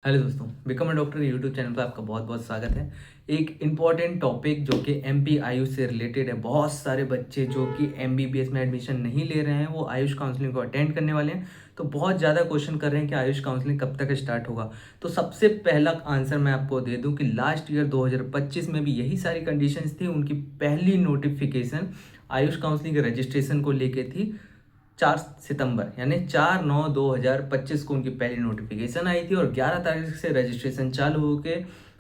Hello दोस्तों, become a doctor YouTube channel पर आपका बहुत बहुत स्वागत है। एक इम्पॉर्टेंट टॉपिक जो कि एमपी आयुष से रिलेटेड है। बहुत सारे बच्चे जो कि एमबीबीएस में एडमिशन नहीं ले रहे हैं वो आयुष काउंसलिंग को अटेंड करने वाले हैं। तो बहुत ज़्यादा क्वेश्चन कर रहे हैं कि आयुष काउंसलिंग कब तक स्टार्ट होगा। तो सबसे पहला आंसर मैं आपको दे दूं कि लास्ट ईयर 2025 में भी यही सारी कंडीशंस थी। उनकी पहली नोटिफिकेशन आयुष काउंसलिंग के रजिस्ट्रेशन को लेके थी 4 सितंबर, यानी 4/9/2025 को उनकी पहली नोटिफिकेशन आई थी और 11 तारीख से रजिस्ट्रेशन चालू होके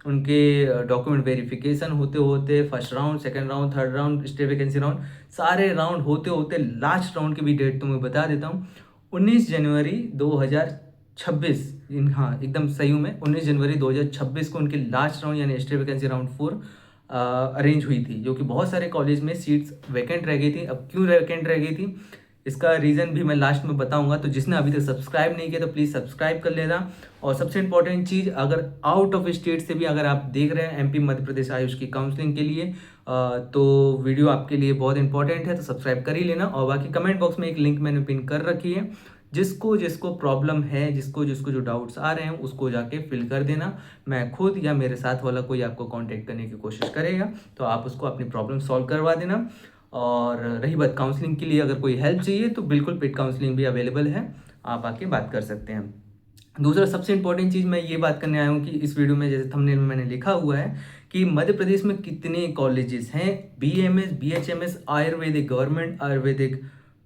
उनके डॉक्यूमेंट वेरिफिकेशन होते होते first round, second round, third round, stay vacancy round, सारे राउंड होते होते लास्ट राउंड की भी डेट तो मैं बता देता हूँ, 19 जनवरी 2026। हाँ, एकदम सही हूँ मैं। 19 जनवरी 2026 को उनकी लास्ट राउंड यानी स्टे वैकेंसी राउंड 4 अरेंज हुई थी, जो कि बहुत सारे कॉलेज में सीट्स वैकेंट रह गई थी। अब क्यों वैकेंट रह गई थी इसका रीज़न भी मैं लास्ट में बताऊंगा। तो जिसने अभी तक सब्सक्राइब नहीं किया तो प्लीज़ सब्सक्राइब कर लेना। और सबसे इंपॉर्टेंट चीज़, अगर आउट ऑफ स्टेट से भी अगर आप देख रहे हैं एमपी मध्य प्रदेश आयुष की काउंसलिंग के लिए, तो वीडियो आपके लिए बहुत इंपॉर्टेंट है, तो सब्सक्राइब कर ही लेना। और बाकी कमेंट बॉक्स में एक लिंक मैंने पिन कर रखी है, जिसको जिसको प्रॉब्लम है, जिसको जिसको जो डाउट्स आ रहे हैं उसको जाके फिल कर देना। मैं खुद या मेरे साथ वाला कोई आपको कांटेक्ट करने की कोशिश करेगा, तो आप उसको अपनी प्रॉब्लम सॉल्व करवा देना। और रही बात काउंसलिंग के लिए, अगर कोई हेल्प चाहिए तो बिल्कुल पेड काउंसलिंग भी अवेलेबल है, आप आके बात कर सकते हैं। दूसरा सबसे इंपॉर्टेंट चीज़ मैं ये बात करने आया हूँ कि इस वीडियो में जैसे थंबनेल में मैंने लिखा हुआ है कि मध्य प्रदेश में कितने कॉलेजेस हैं, BMS, BHMS, Ayurvedic government, Ayurvedic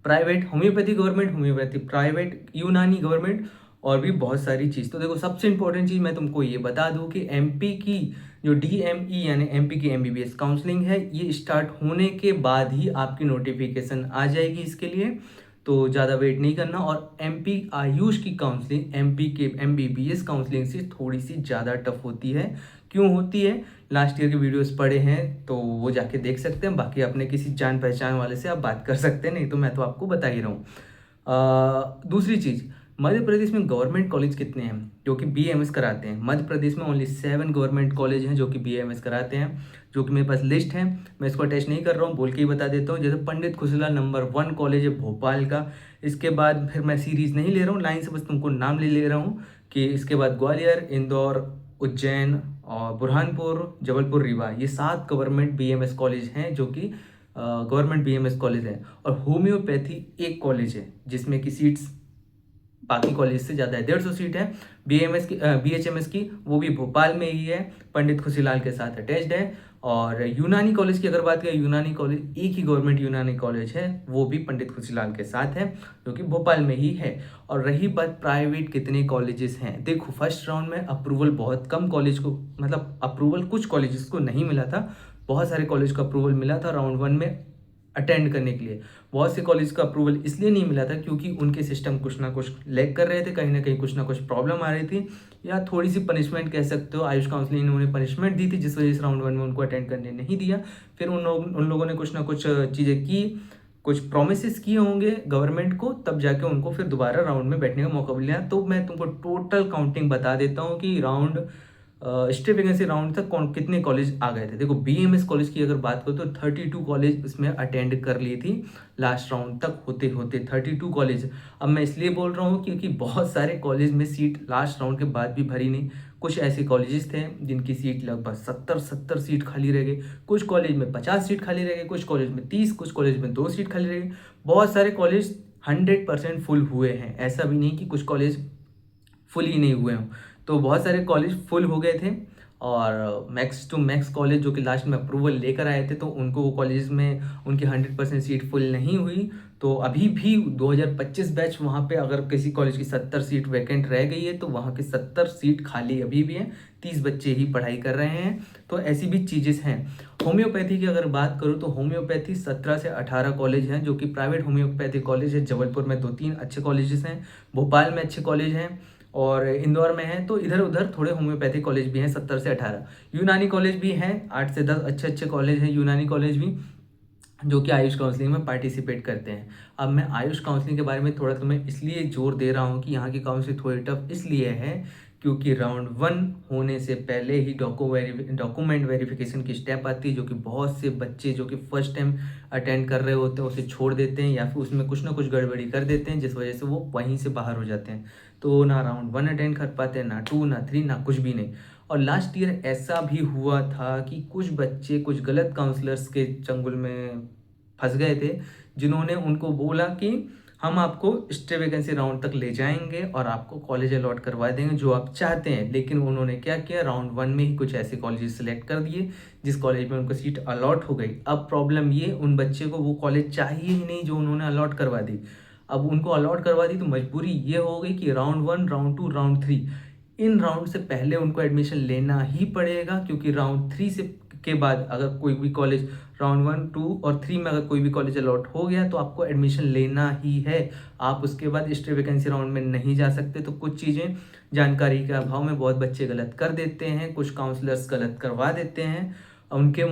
private, homeopathy government, homeopathy private, यूनानी गवर्नमेंट, और भी बहुत सारी चीज़। तो देखो, सबसे इंपॉर्टेंट चीज़ मैं तुमको ये बता दूं कि एमपी की जो डीएमई यानी एमपी की एमबीबीएस काउंसलिंग है, ये स्टार्ट होने के बाद ही आपकी नोटिफिकेशन आ जाएगी इसके लिए। तो ज़्यादा वेट नहीं करना। और एमपी आयुष की काउंसलिंग एमपी के एमबीबीएस काउंसलिंग से थोड़ी सी ज़्यादा टफ होती है। क्यों होती है? लास्ट ईयर के वीडियोस पढ़े हैं तो वो जाके देख सकते हैं। बाकी अपने किसी जान पहचान वाले से आप बात कर सकते हैं, नहीं तो मैं तो आपको बता ही रहा हूँ। दूसरी चीज़, मध्य प्रदेश में गवर्नमेंट कॉलेज कितने हैं जो कि बीएमएस कराते हैं? मध्य प्रदेश में ओनली 7 गवर्नमेंट कॉलेज हैं जो कि बीएमएस कराते हैं, जो कि मेरे पास लिस्ट है। मैं इसको अटैच नहीं कर रहा हूँ, बोल के ही बता देता हूँ। जैसे पंडित खुशीलाल नंबर 1 कॉलेज है भोपाल का। इसके बाद फिर मैं सीरीज नहीं ले रहा हूँ, लाइन से बस तुमको नाम ले रहा हूँ कि इसके बाद ग्वालियर, इंदौर, उज्जैन और बुरहानपुर, जबलपुर, रीवा, ये 7 गवर्नमेंट बीएमएस कॉलेज हैं जो कि गवर्नमेंट बीएमएस कॉलेज हैं। और होम्योपैथी एक कॉलेज है जिसमें की सीट्स बाकी कॉलेज से ज़्यादा है, 150 सीट है। बीएमएस की बीएचएमएस की, वो भी भोपाल में ही है, पंडित खुशीलाल के साथ अटैच्ड है। और यूनानी कॉलेज की अगर बात करें, यूनानी कॉलेज एक ही गवर्नमेंट यूनानी कॉलेज है, वो भी पंडित खुशीलाल के साथ है, जो कि भोपाल में ही है। और रही बात प्राइवेट कितने कॉलेजेस हैं, देखो फर्स्ट राउंड में अप्रूवल बहुत कम कॉलेज को, मतलब अप्रूवल कुछ कॉलेजेस को नहीं मिला था, बहुत सारे कॉलेज को अप्रूवल मिला था राउंड 1 में अटेंड करने के लिए। बहुत से कॉलेज का अप्रूवल इसलिए नहीं मिला था क्योंकि उनके सिस्टम कुछ ना कुछ लैग कर रहे थे, कहीं ना कहीं कुछ ना कुछ प्रॉब्लम आ रही थी, या थोड़ी सी पनिशमेंट कह सकते हो। आयुष काउंसलिंग ने उन्हें पनिशमेंट दी थी, जिस वजह से राउंड 1 में उनको अटेंड करने नहीं दिया। फिर उन लोगों ने कुछ ना कुछ चीज़ें की, कुछ प्रोमिस किए होंगे गवर्नमेंट को, तब जाके उनको फिर दोबारा राउंड में बैठने का मौका मिला। तो मैं तुमको टोटल काउंटिंग बता देता हूँ कि राउंड स्टे वैकेंसी राउंड तक कौन कितने कॉलेज आ गए थे। देखो, बीएमएस कॉलेज की अगर बात करो तो 32 कॉलेज इसमें अटेंड कर ली थी लास्ट राउंड तक होते होते, 32 कॉलेज। अब मैं इसलिए बोल रहा हूँ क्योंकि बहुत सारे कॉलेज में सीट लास्ट राउंड के बाद भी भरी नहीं। कुछ ऐसे कॉलेजेस थे जिनकी सीट लगभग 70 सीट खाली रह गई, कुछ कॉलेज में 50 सीट खाली रह गई, कुछ कॉलेज में 30, कुछ कॉलेज में 2 सीट खाली रह गई। बहुत सारे कॉलेज 100% फुल हुए हैं, ऐसा भी नहीं कि कुछ कॉलेज फुल ही नहीं हुए हों। तो बहुत सारे कॉलेज फुल हो गए थे। और मैक्स टू मैक्स कॉलेज जो कि लास्ट में अप्रूवल लेकर आए थे, तो उनको वो कॉलेज में उनकी 100% सीट फुल नहीं हुई। तो अभी भी 2025 बैच वहाँ पे अगर किसी कॉलेज की 70 सीट वैकेंट रह गई है तो वहाँ की 70 सीट खाली अभी भी हैं, 30 बच्चे ही पढ़ाई कर रहे हैं। तो ऐसी भी चीज़ें हैं। होम्योपैथी की अगर बात करूँ तो होम्योपैथी 17 से 18 कॉलेज हैं जो कि प्राइवेट होम्योपैथी कॉलेज है। जबलपुर में 2-3 अच्छे कॉलेजेस हैं, भोपाल में अच्छे कॉलेज हैं, और इंदौर में है। तो इधर उधर थोड़े होम्योपैथिक कॉलेज भी हैं, 70 से 18। यूनानी कॉलेज भी हैं, 8 से 10 अच्छे अच्छे कॉलेज हैं यूनानी कॉलेज भी, जो कि आयुष काउंसलिंग में पार्टिसिपेट करते हैं। अब मैं आयुष काउंसलिंग के बारे में थोड़ा तुम्हें इसलिए जोर दे रहा हूँ कि यहाँ की काउंसलिंग थोड़ी टफ इसलिए है क्योंकि राउंड 1 होने से पहले ही डॉक्यूमेंट वेरिफिकेशन की स्टेप आती है, जो कि बहुत से बच्चे जो कि फर्स्ट टाइम अटेंड कर रहे होते हैं उसे छोड़ देते हैं, या फिर उसमें कुछ ना कुछ गड़बड़ी कर देते हैं, जिस वजह से वो वहीं से बाहर हो जाते हैं। तो ना राउंड 1 अटेंड कर पाते, ना 2, ना 3, ना कुछ भी नहीं। और लास्ट ईयर ऐसा भी हुआ था कि कुछ बच्चे कुछ गलत काउंसलर्स के चंगुल में फंस गए थे, जिन्होंने उनको बोला कि हम आपको स्टे वैकेंसी राउंड तक ले जाएंगे और आपको कॉलेज अलॉट करवा देंगे जो आप चाहते हैं। लेकिन उन्होंने क्या किया, राउंड 1 में ही कुछ ऐसे कॉलेजेस सिलेक्ट कर दिए जिस कॉलेज में उनको सीट अलॉट हो गई। अब प्रॉब्लम ये, उन बच्चे को वो कॉलेज चाहिए ही नहीं जो उन्होंने अलॉट करवा दी। अब उनको अलॉट करवा दी तो मजबूरी ये हो गई कि round 1, round 2, round 3 in round से पहले उनको एडमिशन लेना ही पड़ेगा, क्योंकि राउंड 3 से के बाद अगर कोई भी कॉलेज राउंड 1, 2 और 3 में अगर कोई भी कॉलेज अलॉट हो गया तो आपको एडमिशन लेना ही है। आप उसके बाद स्टे वैकेंसी राउंड में नहीं जा सकते। तो कुछ चीज़ें जानकारी के अभाव में बहुत बच्चे गलत कर देते हैं, कुछ काउंसलर्स गलत करवा देते हैं। उनके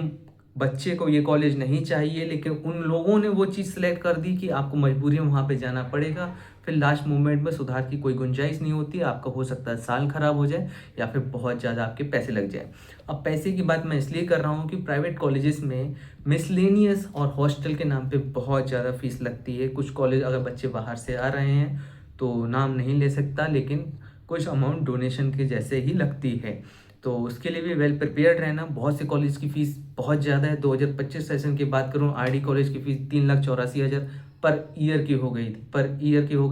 बच्चे को ये कॉलेज नहीं चाहिए, लेकिन उन लोगों ने वो चीज़ सेलेक्ट कर दी कि आपको मजबूरी में वहाँ पे जाना पड़ेगा। फिर लास्ट मोमेंट में सुधार की कोई गुंजाइश नहीं होती। आपका हो सकता है साल खराब हो जाए या फिर बहुत ज़्यादा आपके पैसे लग जाए। अब पैसे की बात मैं इसलिए कर रहा हूँ कि प्राइवेट कॉलेजेस में मिसलेनियस और हॉस्टल के नाम पे बहुत ज़्यादा फीस लगती है। कुछ कॉलेज अगर बच्चे बाहर से आ रहे हैं तो नाम नहीं ले सकता, लेकिन कुछ अमाउंट डोनेशन के जैसे ही लगती है। तो उसके लिए भी वेल प्रिपेयर्ड रहना। बहुत से कॉलेज की फ़ीस बहुत ज़्यादा है। 2025 सेशन की बात करूँ, आरडी कॉलेज की फ़ीस 3,84,000 पर ईयर की हो गई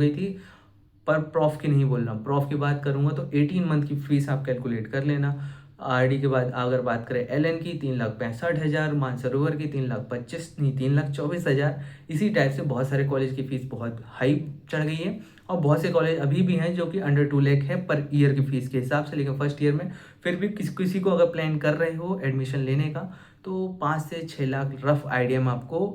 थी। पर प्रॉफ की नहीं बोल रहा हूँ, प्रॉफ की बात करूँगा तो 18 मंथ की फ़ीस आप कैलकुलेट कर लेना। आरडी के बाद अगर बात करें एलएन की 3,65,000, मानसरोवर की 3,24,000। इसी टाइप से बहुत सारे कॉलेज की फ़ीस बहुत हाई चढ़ गई है। और बहुत से कॉलेज अभी भी हैं जो कि अंडर 2 लाख है पर ईयर की फ़ीस के हिसाब से। लेकिन फर्स्ट ईयर में फिर भी किसी को अगर प्लान कर रहे हो एडमिशन लेने का तो 5 से 6 लाख रफ आइडिया में आपको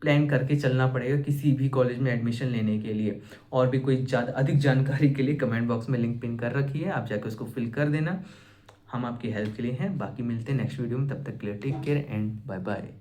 प्लान करके चलना पड़ेगा किसी भी कॉलेज में एडमिशन लेने के लिए। और भी कोई ज़्यादा अधिक जानकारी के लिए कमेंट बॉक्स में लिंक पिन कर रखी है, आप जाकर उसको फिल कर देना। हम आपकी हेल्प के लिए हैं। बाकी मिलते हैं नेक्स्ट वीडियो में, तब तक के लिए take care and bye bye.